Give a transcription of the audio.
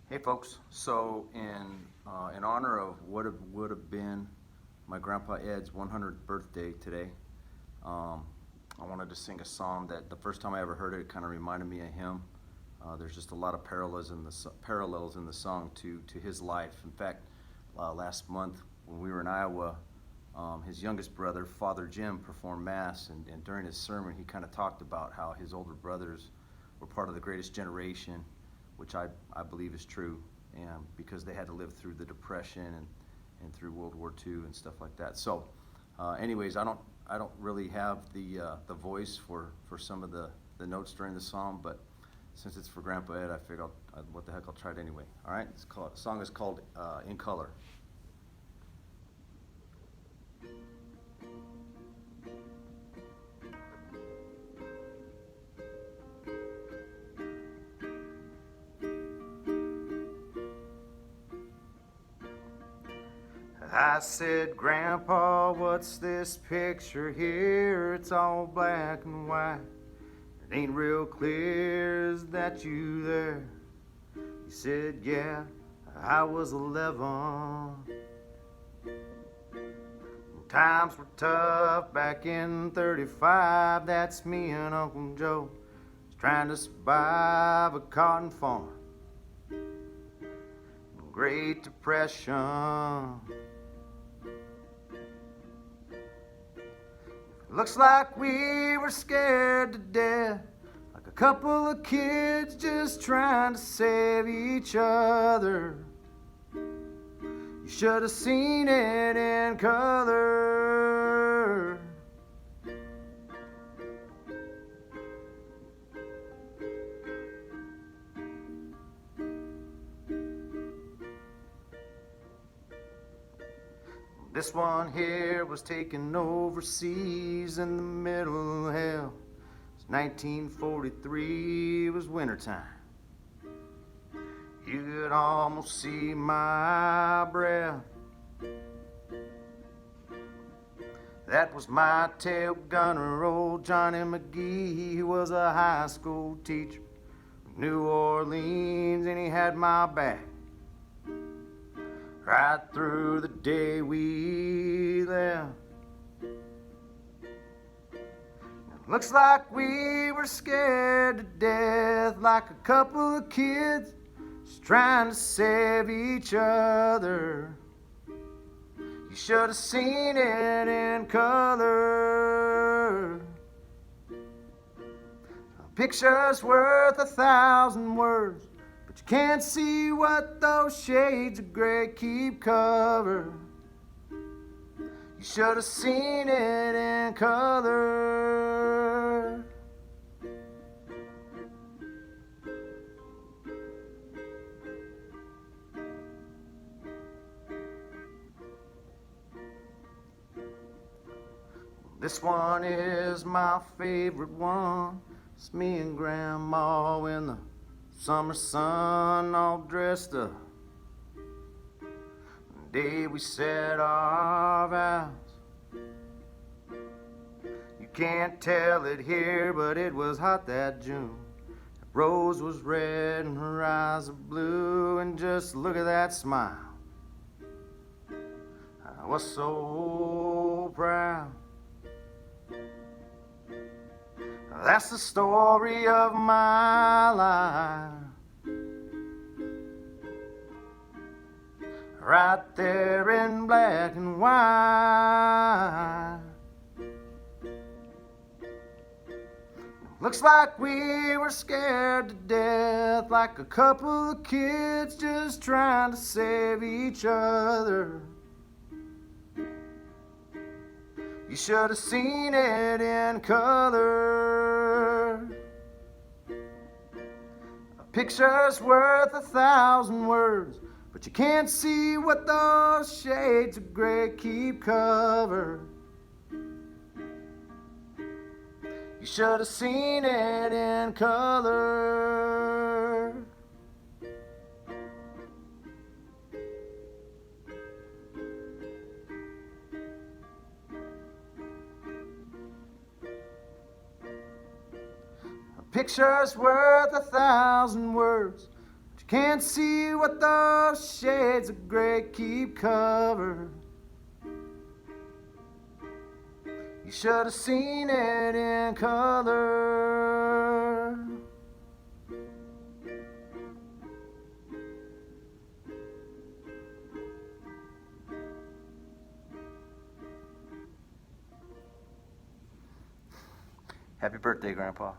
Hey folks, so in honor of what would have been my grandpa Ed's 100th birthday today, um, I wanted to sing a song that the first time I ever heard it, it kind of reminded me of him. There's just a lot of parallels in the song to his life. In fact, last month when we were in Iowa, his youngest brother, Father Jim, performed Mass, and during his sermon, he kind of talked about how his older brothers were part of the greatest generation, which I believe is true, and because they had to live through the Depression and through World War II and stuff like that. So, anyways, I don't really have the voice for some of the notes during the song, but since it's for Grandpa Ed, I figured what the heck, I'll try it anyway. All right, the song is called In Color. I said, Grandpa, what's this picture here? It's all black and white. It ain't real clear, is that you there? He said, yeah, I was 11. Times were tough back in 35. That's me and Uncle Joe, trying to survive a cotton farm. Great Depression. Looks like we were scared to death, like a couple of kids just trying to save each other. You should have seen it in color. This one here was taken overseas in the middle of hell. It's 1943, it was wintertime. You could almost see my breath. That was my tail gunner, old Johnny McGee. He was a high school teacher from New Orleans, and he had my back right through the day we left. Looks like we were scared to death, like a couple of kids just trying to save each other. You should have seen it in color. A picture's worth 1,000 words, but you can't see what those shades of gray keep covered. You should have seen it in color. This one is my favorite one. It's me and Grandma in the summer sun, all dressed up. The day we set our vows. You can't tell it here, but it was hot that June. Rose was red and her eyes are blue, and just look at that smile. I was so proud. That's the story of my life, right there in black and white. Looks like we were scared to death, like a couple of kids just trying to save each other. You should have seen it in color. A picture's worth 1,000 words, but you can't see what those shades of gray keep covered. You should have seen it in color. A picture's worth 1,000 words, but you Can't see what those shades of gray keep covered. You should have seen it in color. Happy birthday, Grandpa.